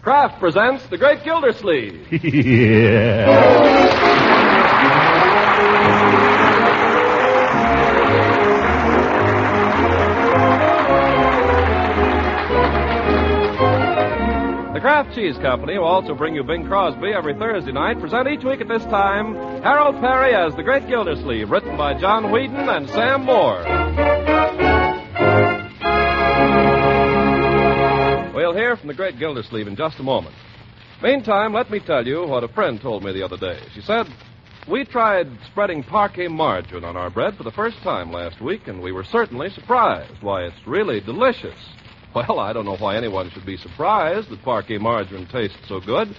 Kraft presents The Great Gildersleeve. The Kraft Cheese Company will also bring you Bing Crosby every Thursday night. Present each week at this time Harold Peary as The Great Gildersleeve, written by John Whedon and Sam Moore. We'll hear from The Great Gildersleeve in just a moment. Meantime, let me tell you what a friend told me the other day. She said, we tried spreading parquet margarine on our bread for the first time last week, and we were certainly surprised. Why, it's really delicious. Well, I don't know why anyone should be surprised that parquet margarine tastes so good,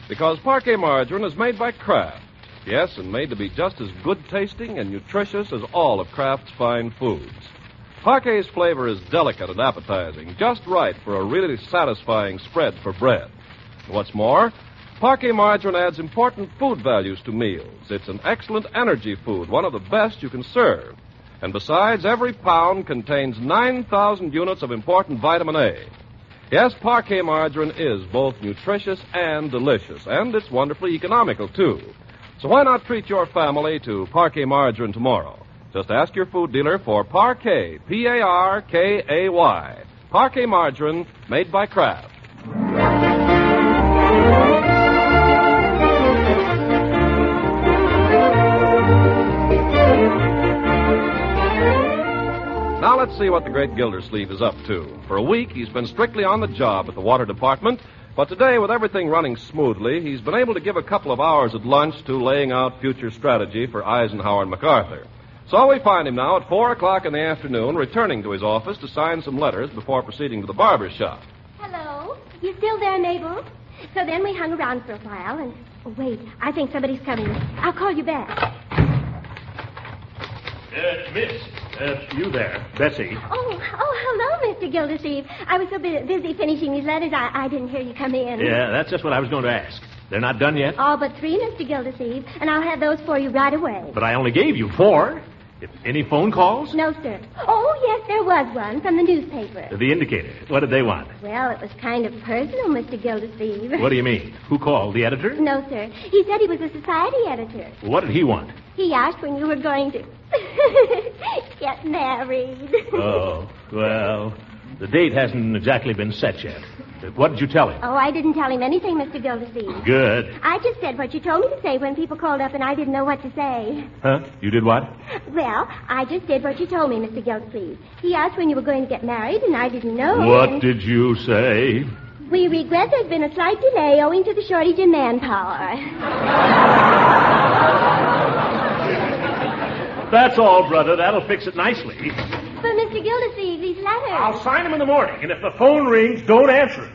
because parquet margarine is made by Kraft. Yes, and made to be just as good-tasting and nutritious as all of Kraft's fine foods. Parquet's flavor is delicate and appetizing, just right for a really satisfying spread for bread. And what's more, parquet margarine adds important food values to meals. It's an excellent energy food, one of the best you can serve. And besides, every pound contains 9,000 units of important vitamin A. Yes, parquet margarine is both nutritious and delicious, and it's wonderfully economical, too. So why not treat your family to parquet margarine tomorrow? Just ask your food dealer for Parquet, P-A-R-K-A-Y. Parquet margarine made by Kraft. Now let's see what the Great Gildersleeve is up to. For a week, he's been strictly on the job at the water department, but today, with everything running smoothly, he's been able to give a couple of hours at lunch to laying out future strategy for Eisenhower and MacArthur. So we find him now at 4 o'clock in the afternoon, returning to his office to sign some letters before proceeding to the barber's shop. Hello? You still there, Mabel? So then we hung around for a while, and... Oh, wait, I think somebody's coming. I'll call you back. Miss, you there, Bessie. Oh, hello, Mr. Gildersleeve. I was so busy finishing these letters, I didn't hear you come in. Yeah, that's just what I was going to ask. They're not done yet? All but 3, Mr. Gildersleeve, and I'll have those for you right away. But I only gave you 4. Any phone calls? No, sir. Oh, yes, there was one from the newspaper. The Indicator. What did they want? Well, it was kind of personal, Mr. Gildersleeve. What do you mean? Who called? The editor? No, sir. He said he was a society editor. What did he want? He asked when you were going to get married. Oh, well, the date hasn't exactly been set yet. What did you tell him? Oh, I didn't tell him anything, Mr. Gildersleeve. Good. I just said what you told me to say when people called up and I didn't know what to say. Huh? You did what? Well, I just did what you told me, Mr. Gildersleeve. He asked when you were going to get married, and I didn't know. What did you say? We regret there's been a slight delay owing to the shortage in manpower. That's all, brother. That'll fix it nicely. But, Mr. Gildersleeve, these letters... I'll sign them in the morning, and if the phone rings, don't answer it.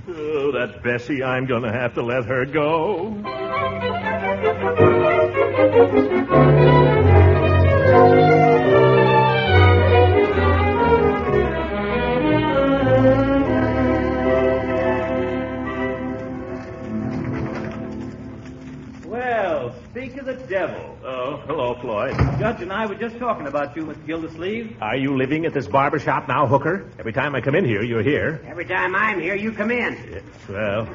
Oh, that Bessie, I'm going to have to let her go. Well, speak of the devil. Oh, hello, Floyd. Judge and I were just talking about you, Mr. Gildersleeve. Are you living at this barber shop now, Hooker? Every time I come in here, you're here. Every time I'm here, you come in. Yes, well,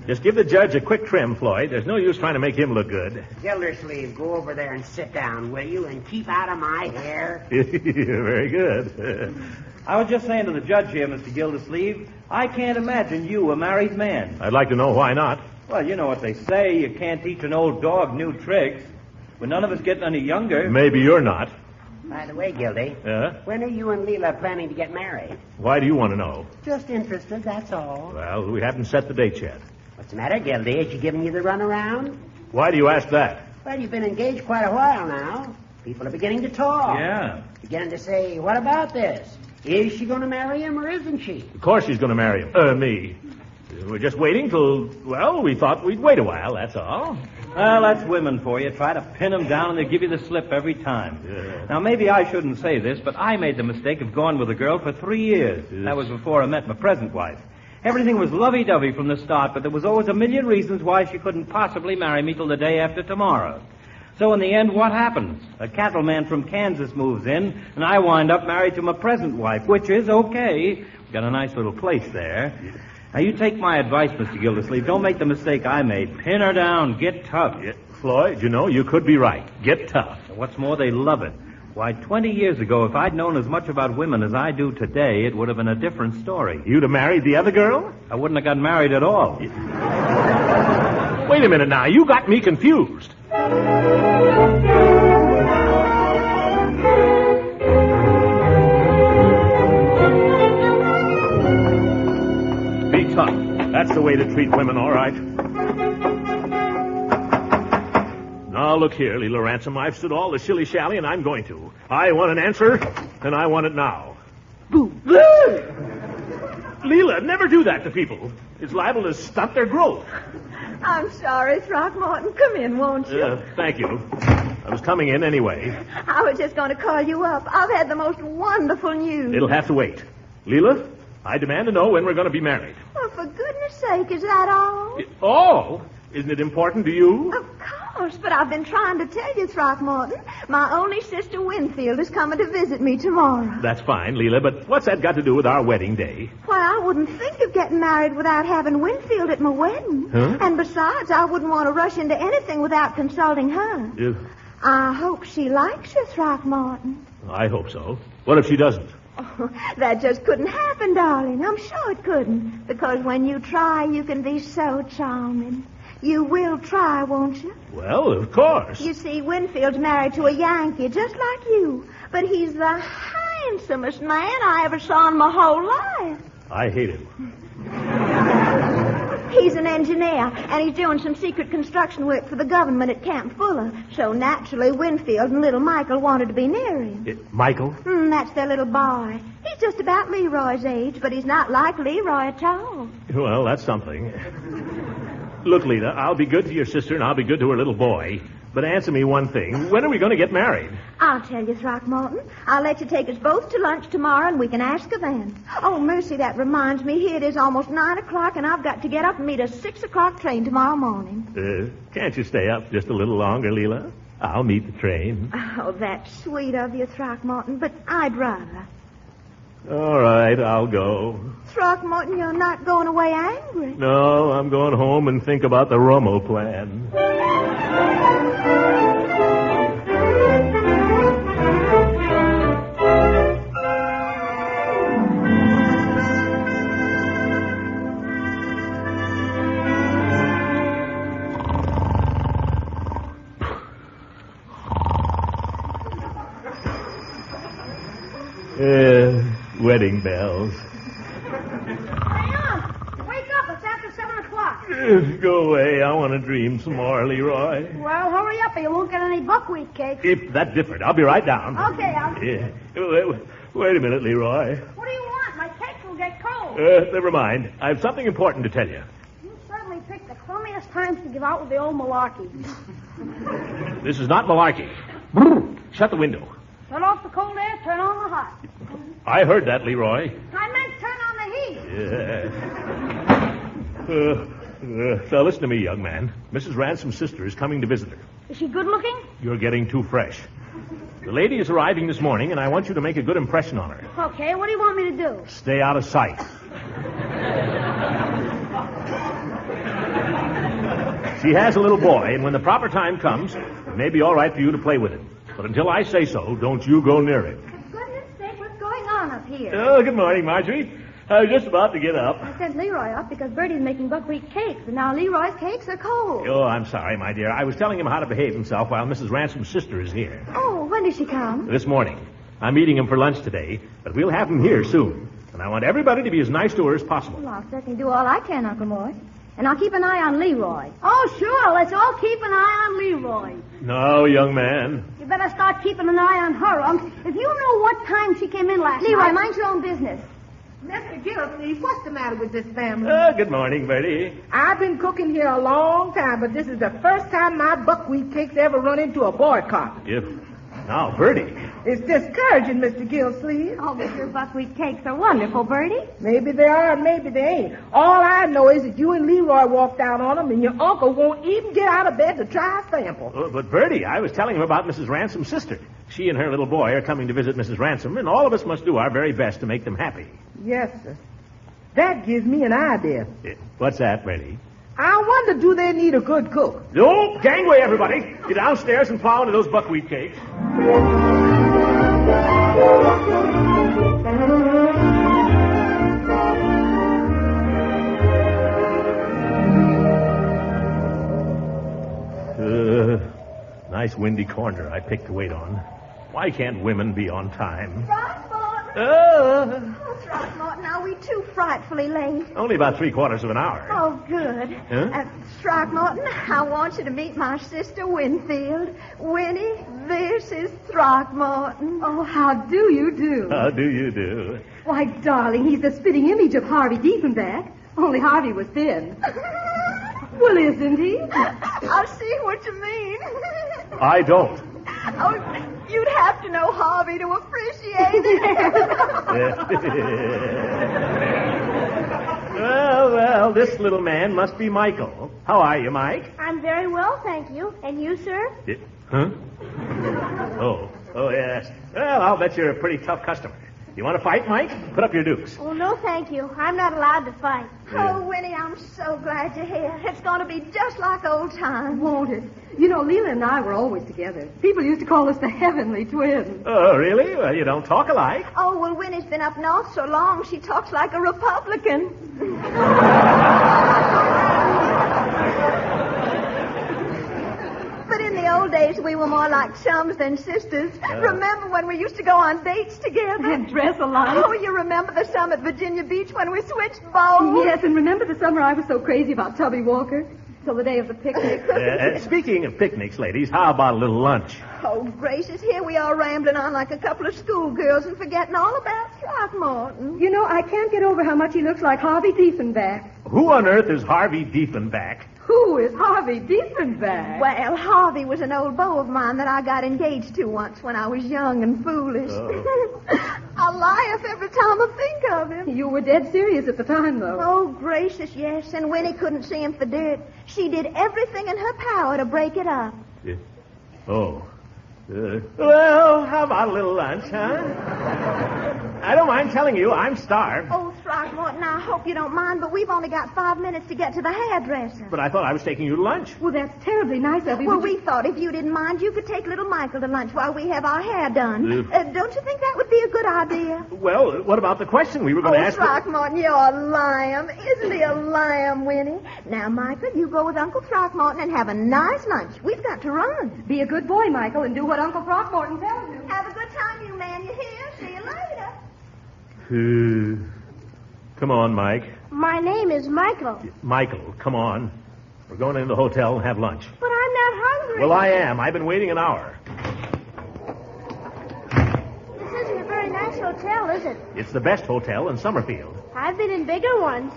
just give the judge a quick trim, Floyd. There's no use trying to make him look good. Gildersleeve, go over there and sit down, will you? And keep out of my hair. Very good. I was just saying to the judge here, Mr. Gildersleeve, I can't imagine you a married man. I'd like to know why not. Well, you know what they say. You can't teach an old dog new tricks. But none of us getting any younger. Maybe you're not. By the way, Gildy, Yeah? when are you and Leila planning to get married? Why do you want to know? Just interested, that's all. Well, we haven't set the date yet. What's the matter, Gildy? Is she giving you the runaround? Why do you ask that? Well, you've been engaged quite a while now. People are beginning to talk. Yeah. Beginning to say, what about this? Is she going to marry him or isn't she? Of course she's going to marry him. Me. We're just waiting till, well, we thought we'd wait a while, that's all. Well, that's women for you. Try to pin them down and they give you the slip every time. Yeah. Now, maybe I shouldn't say this, but I made the mistake of going with a girl for 3 years. Yes. That was before I met my present wife. Everything was lovey-dovey from the start, but there was always a million reasons why she couldn't possibly marry me till the day after tomorrow. So in the end, what happens? A cattleman from Kansas moves in, and I wind up married to my present wife, which is okay. We've got a nice little place there. Now, you take my advice, Mr. Gildersleeve. Don't make the mistake I made. Pin her down. Get tough. Yeah, Floyd, you could be right. Get tough. And what's more, they love it. Why, 20 years ago, if I'd known as much about women as I do today, it would have been a different story. You'd have married the other girl? I wouldn't have got married at all. Wait a minute now. You got me confused. Be tough. That's the way to treat women, all right. Now, look here, Leela Ransom. I've stood all the shilly-shally, and I'm going to. I want an answer, and I want it now. Boo! Leela, never do that to people. It's liable to stunt their growth. I'm sorry, Throckmorton. Come in, won't you? Thank you. I was coming in anyway. I was just going to call you up. I've had the most wonderful news. It'll have to wait. Leela, I demand to know when we're going to be married. Well, for goodness sake, is that all? Oh! Isn't it important to you? Of course, but I've been trying to tell you, Throckmorton. My only sister Winfield is coming to visit me tomorrow. That's fine, Leela, but what's that got to do with our wedding day? Why, I wouldn't think of getting married without having Winfield at my wedding. Huh? And besides, I wouldn't want to rush into anything without consulting her. I hope she likes you, Throckmorton. I hope so. What if she doesn't? Oh, that just couldn't happen, darling. I'm sure it couldn't. Because when you try, you can be so charming. You will try, won't you? Well, of course. You see, Winfield's married to a Yankee, just like you. But he's the handsomest man I ever saw in my whole life. I hate him. He's an engineer, and he's doing some secret construction work for the government at Camp Fuller. So naturally, Winfield and little Michael wanted to be near him. Michael? That's their little boy. He's just about Leroy's age, but he's not like Leroy at all. Well, that's something. Look, Lita, I'll be good to your sister and I'll be good to her little boy. But answer me one thing. When are we going to get married? I'll tell you, Throckmorton. I'll let you take us both to lunch tomorrow and we can ask her then. Oh, mercy, that reminds me. Here it is almost 9 o'clock and I've got to get up and meet a 6 o'clock train tomorrow morning. Can't you stay up just a little longer, Leela? I'll meet the train. Oh, that's sweet of you, Throckmorton, but I'd rather. All right, I'll go. Throckmorton, you're not going away angry. No, I'm going home and think about the Romo plan. Wedding bells. Hang on. Wake up. It's after 7 o'clock. Go away. I want to dream some more, Leroy. Well, hurry up or you won't get any buckwheat cake. If that's different, I'll be right down. Okay, Yeah. Wait a minute, Leroy. What do you want? My cake will get cold. Never mind. I have something important to tell you. You certainly picked the crummiest times to give out with the old malarkey. This is not malarkey. Shut the window. Turn off the cold air, turn on the hot. I heard that, Leroy. I meant turn on the heat. Yeah. So listen to me, young man. Mrs. Ransom's sister is coming to visit her. Is she good looking? You're getting too fresh. The lady is arriving this morning, and I want you to make a good impression on her. Okay, what do you want me to do? Stay out of sight. She has a little boy, and when the proper time comes, it may be all right for you to play with him. But until I say so, don't you go near him. For goodness sake, what's going on up here? Oh, good morning, Marjorie. I was just about to get up. I sent Leroy up because Bertie's making buckwheat cakes, and now Leroy's cakes are cold. Oh, I'm sorry, my dear. I was telling him how to behave himself while Mrs. Ransom's sister is here. Oh, when does she come? This morning. I'm meeting him for lunch today, but we'll have him here soon. And I want everybody to be as nice to her as possible. Well, I'll certainly do all I can, Uncle Mort. And I'll keep an eye on Leroy. Oh, sure. Let's all keep an eye on Leroy. No, young man. You better start keeping an eye on her, Unc. If you know what time she came in last Leroy, night... mind your own business. Mr. Gildersleeve, what's the matter with this family? Good morning, Bertie. I've been cooking here a long time, but this is the first time my buckwheat cakes ever run into a boycott. Now, Bertie. It's discouraging, Mr. Gildersleeve. Oh, but your buckwheat cakes are wonderful, Bertie. Maybe they are and maybe they ain't. All I know is that you and Leroy walked out on them, and your uncle won't even get out of bed to try a sample. But, Bertie, I was telling him about Mrs. Ransom's sister. She and her little boy are coming to visit Mrs. Ransom, and all of us must do our very best to make them happy. Yes, sir. That gives me an idea. What's that, Reddy? I wonder, do they need a good cook? No, gangway, everybody. Get downstairs and plow into those buckwheat cakes. Nice windy corner I picked to wait on. Why can't women be on time? Throckmorton! Throckmorton, are we too frightfully late? Only about 3/4 of an hour. Oh, good. Huh? Throckmorton, I want you to meet my sister Winfield. Winnie, this is Throckmorton. Oh, how do you do? How do you do? Why, darling, he's the spitting image of Harvey Diefenbach. Only Harvey was thin. Well, isn't he? I see what you mean. I don't. Oh, you'd have to know Harvey to appreciate it. Well, this little man must be Michael. How are you, Mike? I'm very well, thank you. And you, sir? Huh? Oh, yes. Well, I'll bet you're a pretty tough customer. You want to fight, Mike? Put up your dukes. Oh, no, thank you. I'm not allowed to fight. Oh, Winnie, I'm so glad you're here. It's going to be just like old times. Won't it? You know, Leila and I were always together. People used to call us the Heavenly Twins. Oh, really? Well, you don't talk alike. Oh, well, Winnie's been up north so long, she talks like a Republican. But in the old days, we were more like chums than sisters. Remember when we used to go on dates together? And dress alike. Oh, you remember the summer at Virginia Beach when we switched bowls? Yes, and remember the summer I was so crazy about Tubby Walker? Till the day of the picnic. Speaking of picnics, ladies, how about a little lunch? Oh, gracious, here we are rambling on like a couple of schoolgirls and forgetting all about Throckmorton. You know, I can't get over how much he looks like Harvey Diefenbach. Who on earth is Harvey Diefenbach? Who is Harvey Diefenbach? Well, Harvey was an old beau of mine that I got engaged to once when I was young and foolish. Oh. I laugh every time I think of him. You were dead serious at the time, though. Oh, gracious, yes. And Winnie couldn't see him for dirt. She did everything in her power to break it up. Oh. Well, how about a little lunch, huh? I don't mind telling you, I'm starved. Oh, Throckmorton, I hope you don't mind, but we've only got 5 minutes to get to the hairdresser. But I thought I was taking you to lunch. Well, that's terribly nice of you. Well, we thought if you didn't mind, you could take little Michael to lunch while we have our hair done. Don't you think that would be a good idea? Well, what about the question we were going to ask? Throckmorton, you're a lamb. Isn't he a lamb, Winnie? Now, Michael, you go with Uncle Throckmorton and have a nice lunch. We've got to run. Be a good boy, Michael, and do what Uncle Throckmorton tells you. Have a good time, you man. You hear? See you later. Come on, Mike. My name is Michael. Michael, come on. We're going into the hotel and have lunch. But I'm not hungry. Well, I am. I've been waiting an hour. This isn't a very nice hotel, is it? It's the best hotel in Summerfield. I've been in bigger ones.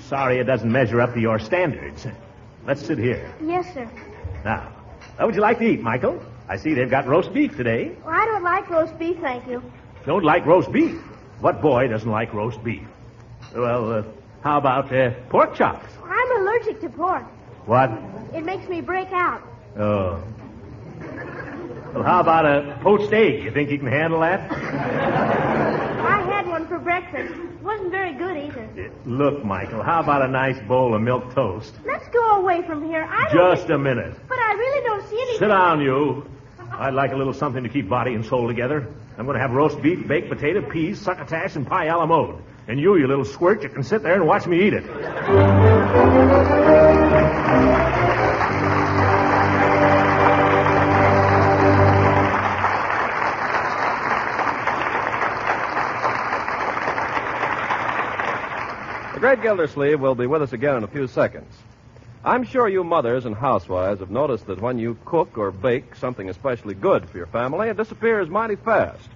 Sorry it doesn't measure up to your standards. Let's sit here. Yes, sir. Now, what would you like to eat, Michael? I see they've got roast beef today. Well, I don't like roast beef, thank you. Don't like roast beef? What boy doesn't like roast beef? Well, how about pork chops? I'm allergic to pork. What? It makes me break out. Oh. Well, how about a poached egg? You think you can handle that? I had one for breakfast. It wasn't very good either. Look, Michael, how about a nice bowl of milk toast? Let's go away from here. I don't Just a minute. But I really don't see anything. Sit down, you. I'd like a little something to keep body and soul together. I'm going to have roast beef, baked potato, peas, succotash, and pie a la mode. And you little squirt, you can sit there and watch me eat it. The Great Gildersleeve will be with us again in a few seconds. I'm sure you mothers and housewives have noticed that when you cook or bake something especially good for your family, it disappears mighty fast.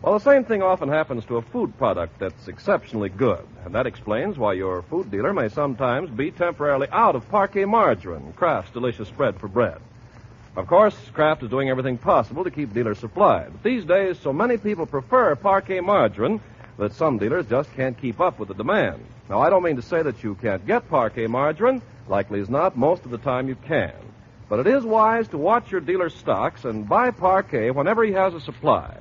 Well, the same thing often happens to a food product that's exceptionally good, and that explains why your food dealer may sometimes be temporarily out of Parquet margarine, Kraft's delicious spread for bread. Of course, Kraft is doing everything possible to keep dealers supplied. But these days, so many people prefer Parquet margarine that some dealers just can't keep up with the demand. Now, I don't mean to say that you can't get Parquet margarine. Likely as not, most of the time you can. But it is wise to watch your dealer's stocks and buy Parquet whenever he has a supply.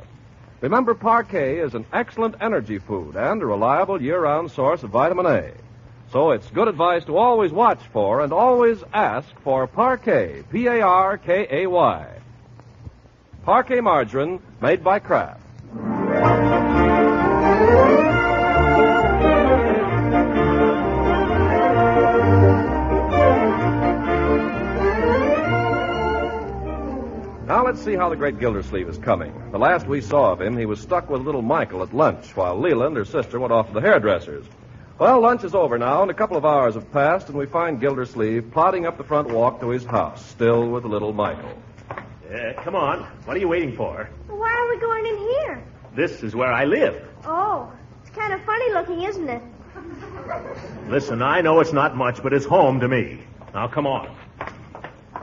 Remember, Parquet is an excellent energy food and a reliable year-round source of vitamin A. So it's good advice to always watch for and always ask for Parquet, P-A-R-K-A-Y. Parquet margarine made by Kraft. Now let's see how the Great Gildersleeve is coming. The last we saw of him, he was stuck with little Michael at lunch while Leland, her sister, went off to the hairdresser's. Well, lunch is over now, and a couple of hours have passed, and we find Gildersleeve plodding up the front walk to his house, still with little Michael. Come on. What are you waiting for? Why are we going in here? This is where I live. Oh, it's kind of funny looking, isn't it? Listen, I know it's not much, but it's home to me. Now, come on.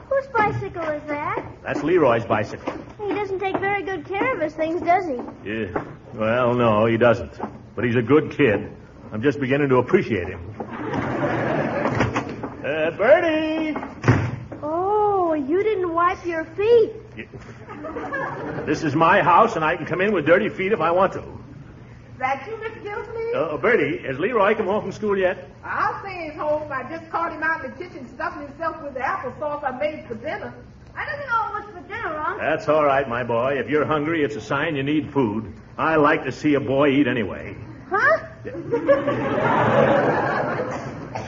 Whose bicycle is that? That's Leroy's bicycle. He doesn't take very good care of his things, does he? Yeah. Well, no, he doesn't. But he's a good kid. I'm just beginning to appreciate him. Bertie! Oh, you didn't wipe your feet. This is my house, and I can come in with dirty feet if I want to. That you, Mr. Gildersleeve? Bertie, has Leroy come home from school yet? I'll say he's home. I just caught him out in the kitchen stuffing himself with the applesauce I made for dinner. I don't know what's for dinner, Unc. That's all right, my boy. If you're hungry, it's a sign you need food. I like to see a boy eat anyway. Huh?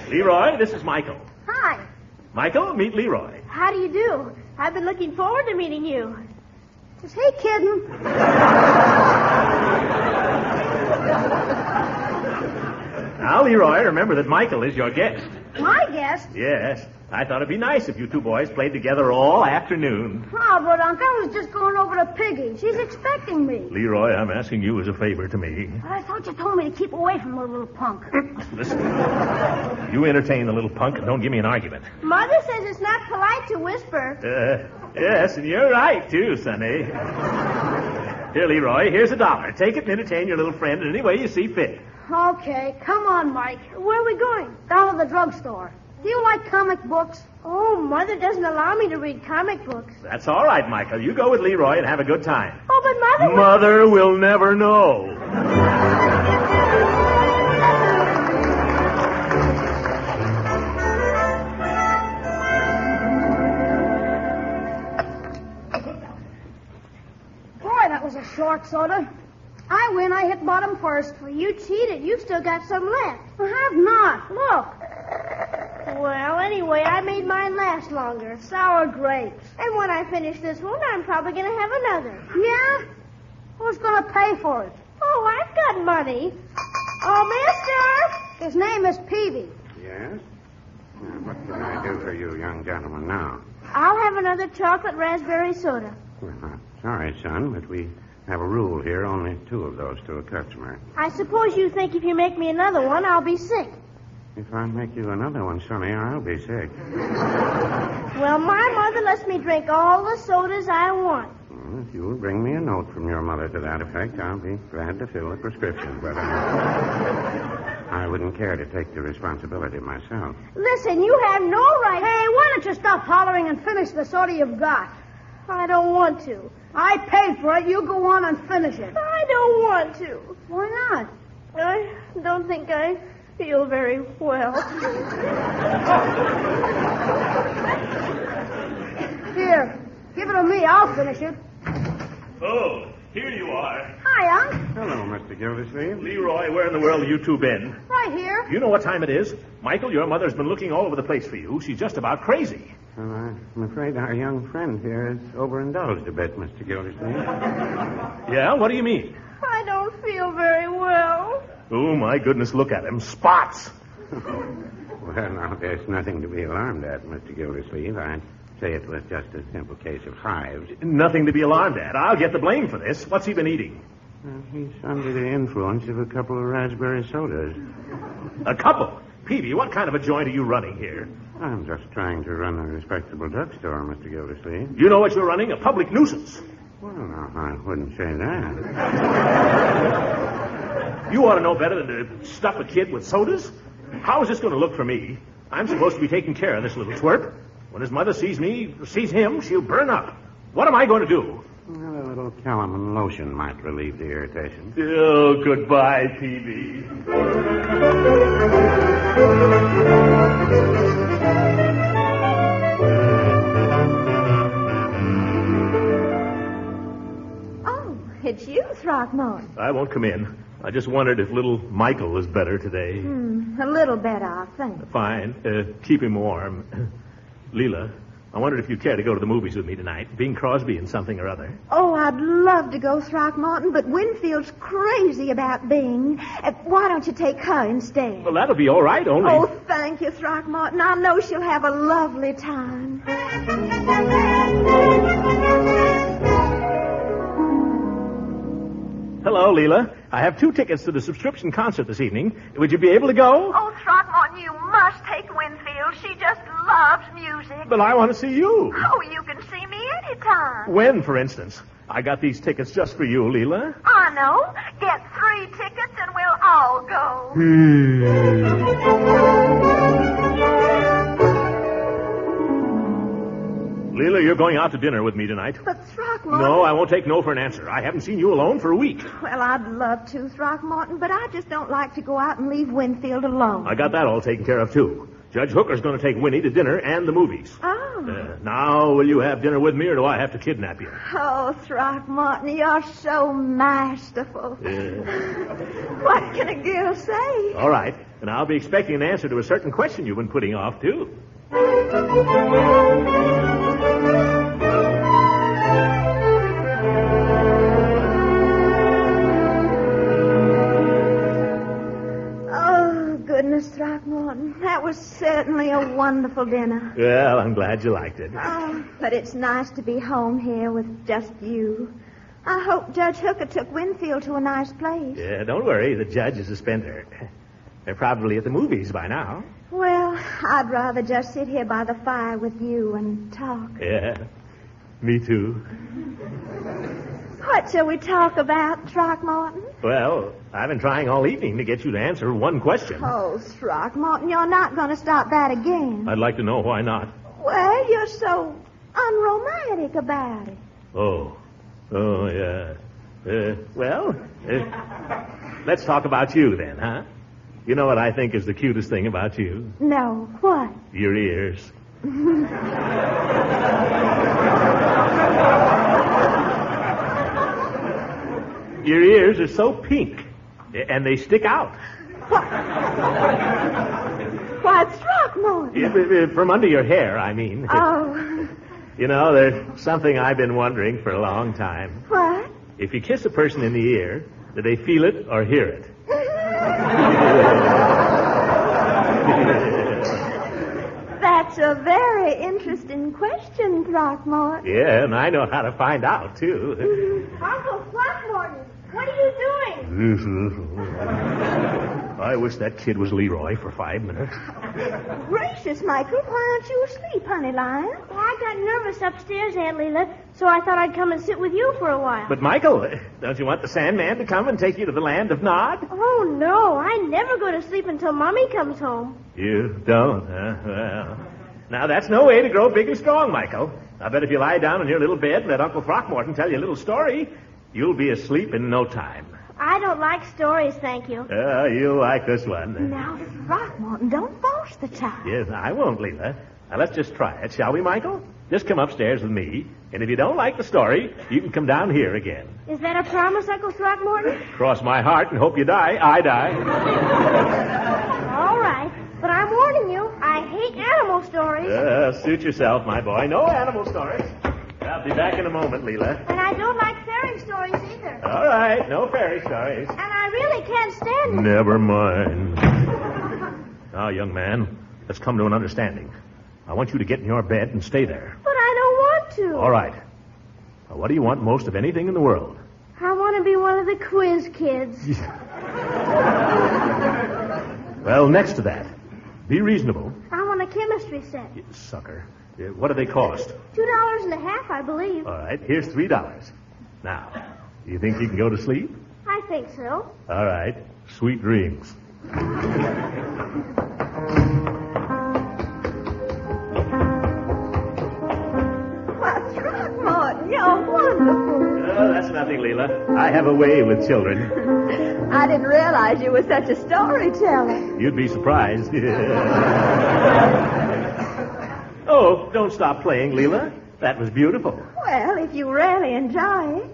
Leroy, this is Michael. Hi. Michael, meet Leroy. How do you do? I've been looking forward to meeting you. Is he kidding? Now, Leroy, remember that Michael is your guest. My guest? Yes. I thought it'd be nice if you two boys played together all afternoon. Oh, but Unc, I was just going over to Piggy. She's expecting me. Leroy, I'm asking you as a favor to me. I thought you told me to keep away from the little punk. Listen, you entertain the little punk and don't give me an argument. Mother says it's not polite to whisper. Yes, and you're right, too, Sonny. Here, Leroy, here's $1. Take it and entertain your little friend in any way you see fit. Okay, come on, Mike. Where are we going? Down to the drugstore. Do you like comic books? Oh, Mother doesn't allow me to read comic books. That's all right, Michael. You go with Leroy and have a good time. Oh, but Mother... Mother will never know. Boy, that was a short soda. I win. I hit bottom first. Well, you cheated. You've still got some left. I have not. Look. Well, anyway, I made mine last longer. Sour grapes. And when I finish this one, I'm probably going to have another. Yeah? Who's going to pay for it? Oh, I've got money. Oh, mister! His name is Peavy. Yes? What can I do for you, young gentleman, now? I'll have another chocolate raspberry soda. Well, I'm sorry, son, but we have a rule here, only 2 of those to a customer. I suppose you think if you make me another one, I'll be sick. If I make you another one, Sonny, I'll be sick. Well, my mother lets me drink all the sodas I want. Well, if you'll bring me a note from your mother to that effect, I'll be glad to fill the prescription. But I wouldn't care to take the responsibility myself. Listen, you have no right... Hey, why don't you stop hollering and finish the soda you've got? I don't want to. I paid for it. You go on and finish it. I don't want to. Why not? I don't think I feel very well. Here, give it to me. I'll finish it. Oh, here you are. Hi, Unc. Hello, Mr. Gildersleeve. Leroy, where in the world have you two been? Right here. You know what time it is? Michael, your mother's been looking all over the place for you. She's just about crazy. Well, I'm afraid our young friend here has overindulged a bit, Mr. Gildersleeve. Yeah? What do you mean? I don't feel very well. Oh, my goodness, look at him. Spots. Well, now, there's nothing to be alarmed at, Mr. Gildersleeve. I'd say it was just a simple case of hives. Nothing to be alarmed at. I'll get the blame for this. What's he been eating? Well, he's under the influence of a couple of raspberry sodas. A couple? Peavy, what kind of a joint are you running here? I'm just trying to run a respectable drugstore, Mr. Gildersleeve. You know what you're running? A public nuisance. Well, no, I wouldn't say that. You ought to know better than to stuff a kid with sodas. How is this going to look for me? I'm supposed to be taking care of this little twerp. When his mother sees him, she'll burn up. What am I going to do? Well, a little calamine lotion might relieve the irritation. Oh, goodbye, Peavy. Oh, it's you, Throckmorton. I won't come in. I just wondered if little Michael was better today. A little better, I think. Fine. Keep him warm. Leila, I wondered if you'd care to go to the movies with me tonight. Bing Crosby and something or other. Oh, I'd love to go, Throckmorton, but Winfield's crazy about Bing. Why don't you take her instead? Well, that'll be all right, only... Oh, thank you, Throckmorton. I know she'll have a lovely time. Hello, Leila. I have 2 tickets to the subscription concert this evening. Would you be able to go? Oh, Throckmorton, you must take Winfield. She just loves music. But I want to see you. Oh, you can see me anytime. When, for instance? I got these tickets just for you, Leila. I know. Get 3 tickets and we'll all go. Leila, you're going out to dinner with me tonight. But Throckmorton... No, I won't take no for an answer. I haven't seen you alone for a week. Well, I'd love to, Throckmorton, but I just don't like to go out and leave Winfield alone. I got that all taken care of, too. Judge Hooker's going to take Winnie to dinner and the movies. Oh. Now, will you have dinner with me, or do I have to kidnap you? Oh, Throckmorton, you're so masterful. What can a girl say? All right. And I'll be expecting an answer to a certain question you've been putting off, too. Goodness, Throckmorton, that was certainly a wonderful dinner. Well, I'm glad you liked it. Oh, but it's nice to be home here with just you. I hope Judge Hooker took Winfield to a nice place. Yeah, don't worry. The judge is a spender. They're probably at the movies by now. Well, I'd rather just sit here by the fire with you and talk. Yeah, me too. What shall we talk about, Throckmorton? Well, I've been trying all evening to get you to answer one question. Oh, Throckmorton, you're not going to stop that again. I'd like to know why not. Well, you're so unromantic about it. Oh, yeah. Let's talk about you then, huh? You know what I think is the cutest thing about you? No, what? Your ears. Your ears are so pink, and they stick out. Why, Throckmorton. From under your hair, I mean. Oh. You know, there's something I've been wondering for a long time. What? If you kiss a person in the ear, do they feel it or hear it? That's a very interesting question, Throckmorton. Yeah, and I know how to find out, too. Uncle Throckmorton, what are you doing? I wish that kid was Leroy for 5 minutes. Gracious, Michael, why aren't you asleep, honey lion? Well, I got nervous upstairs, Aunt Leila, so I thought I'd come and sit with you for a while. But, Michael, don't you want the Sandman to come and take you to the land of Nod? Oh, no, I never go to sleep until Mommy comes home. You don't, huh? Well, now that's no way to grow big and strong, Michael. I bet if you lie down in your little bed and let Uncle Throckmorton tell you a little story, you'll be asleep in no time. I don't like stories, thank you. You'll like this one. Now, Throckmorton, don't force the child. Yes, I won't, Leila. Now, let's just try it, shall we, Michael? Just come upstairs with me, and if you don't like the story, you can come down here again. Is that a promise, Uncle Throckmorton? Cross my heart and hope you die. I die. All right, but I'm warning you, I hate animal stories. Suit yourself, my boy. No animal stories. I'll be back in a moment, Leila. And I don't like fairy stories either. All right, no fairy stories. And I really can't stand them. Never mind. Now, young man, let's come to an understanding. I want you to get in your bed and stay there. But I don't want to. All right. Now, what do you want most of anything in the world? I want to be one of the quiz kids. Well, next to that, be reasonable. I want a chemistry set. You sucker. What do they cost? $2.50, I believe. All right, here's $3. Now, do you think you can go to sleep? I think so. All right. Sweet dreams. Why, Throckmorton, you're wonderful. morning, Leila. I have a way with children. I didn't realize you were such a storyteller. You'd be surprised. Oh, don't stop playing, Leila. That was beautiful. Well, if you really enjoy it.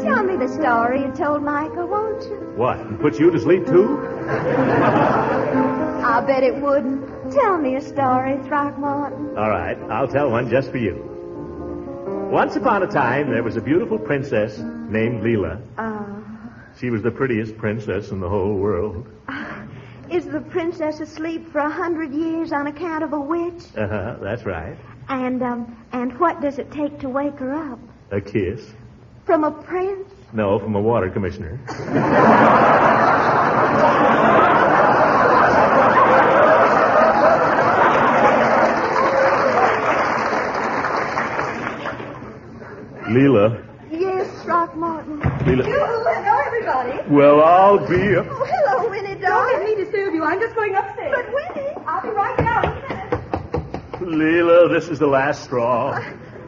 Tell me the story you told Michael, won't you? What, and put you to sleep, too? I'll bet it wouldn't. Tell me a story, Throckmorton. All right, I'll tell one just for you. Once upon a time, there was a beautiful princess named Leila. She was the prettiest princess in the whole world. Is the princess asleep for 100 years on account of a witch? Uh-huh, that's right. And what does it take to wake her up? A kiss? From a prince? No, from a water commissioner. Leila. Yes, Throckmorton. Leila. Hello, everybody. Well, I'll be... Oh, hello, Winnie, Don't darling. get me to disturb you. I'm just going upstairs. But, Winnie, I'll be right down. Leila, this is the last straw.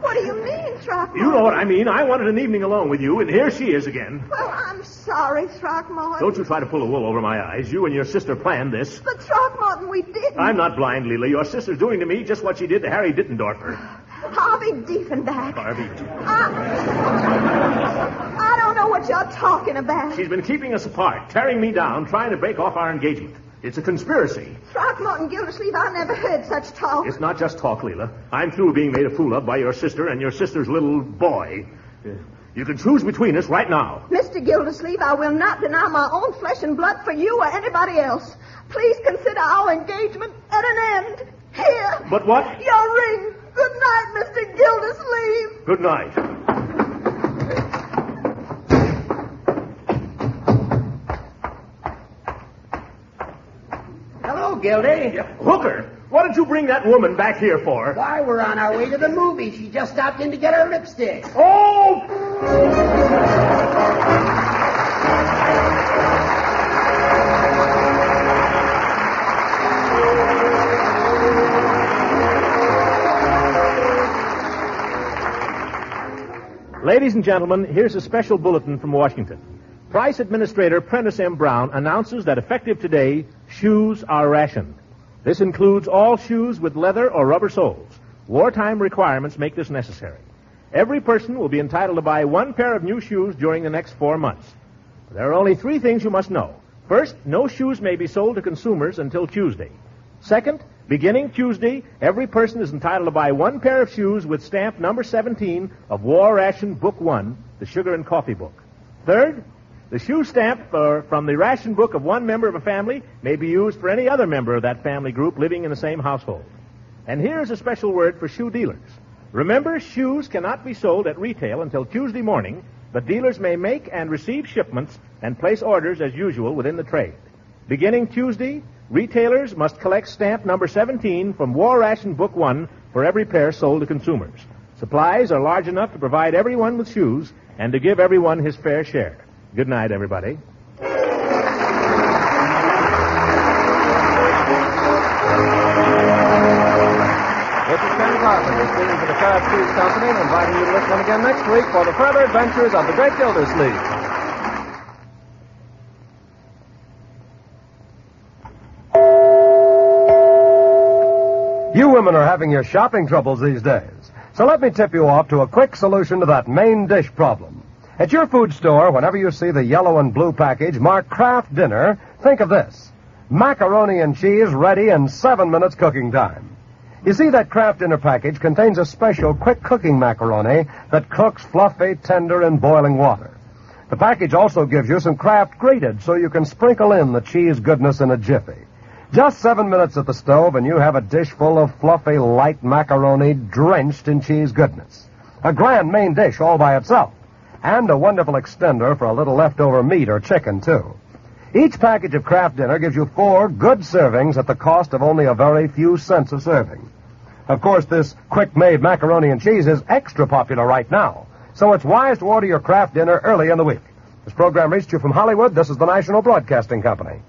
what do you mean, Throckmorton? You know what I mean. I wanted an evening alone with you, and here she is again. Well, I'm sorry, Throckmorton. Don't you try to pull the wool over my eyes. You and your sister planned this. But, Throckmorton, we didn't. I'm not blind, Leila. Your sister's doing to me just what she did to Harry Dittendorfer. Harvey Diefenbach. Harvey. I don't know what you're talking about. She's been keeping us apart, tearing me down, trying to break off our engagement. It's a conspiracy. Throckmorton Gildersleeve, I never heard such talk. It's not just talk, Leila. I'm through being made a fool of by your sister and your sister's little boy. You can choose between us right now. Mr. Gildersleeve, I will not deny my own flesh and blood for you or anybody else. Please consider our engagement at an end. Here. But what? Your ring. Good night, Mr. Gildersleeve. Good night. Hello, Gildy. Hooker, what did you bring that woman back here for? Why, we're on our way to the movie. She just stopped in to get her lipstick. Oh! Ladies and gentlemen, here's a special bulletin from Washington. Price Administrator Prentice M. Brown announces that effective today, shoes are rationed. This includes all shoes with leather or rubber soles. Wartime requirements make this necessary. Every person will be entitled to buy one pair of new shoes during the next 4 months. There are only 3 things you must know. First, no shoes may be sold to consumers until Tuesday. Second, beginning Tuesday, every person is entitled to buy one pair of shoes with stamp number 17 of War Ration Book 1, the Sugar and Coffee Book. Third, the shoe stamp from the ration book of one member of a family may be used for any other member of that family group living in the same household. And here's a special word for shoe dealers. Remember, shoes cannot be sold at retail until Tuesday morning, but dealers may make and receive shipments and place orders as usual within the trade. Beginning Tuesday, retailers must collect stamp number 17 from War Ration Book 1 for every pair sold to consumers. Supplies are large enough to provide everyone with shoes and to give everyone his fair share. Good night, everybody. This is Ken Carpenter speaking for the Cab Shoes Company and inviting you to listen again next week for the further adventures of the Great Gildersleeve. You women are having your shopping troubles these days. So let me tip you off to a quick solution to that main dish problem. At your food store, whenever you see the yellow and blue package marked Kraft Dinner, think of this. Macaroni and cheese ready in 7 minutes cooking time. You see, that Kraft Dinner package contains a special quick cooking macaroni that cooks fluffy, tender in boiling water. The package also gives you some Kraft grated so you can sprinkle in the cheese goodness in a jiffy. Just 7 minutes at the stove and you have a dish full of fluffy, light macaroni drenched in cheese goodness. A grand main dish all by itself. And a wonderful extender for a little leftover meat or chicken, too. Each package of Kraft Dinner gives you 4 good servings at the cost of only a very few cents a serving. Of course, this quick-made macaroni and cheese is extra popular right now, so it's wise to order your Kraft Dinner early in the week. This program reached you from Hollywood. This is the National Broadcasting Company.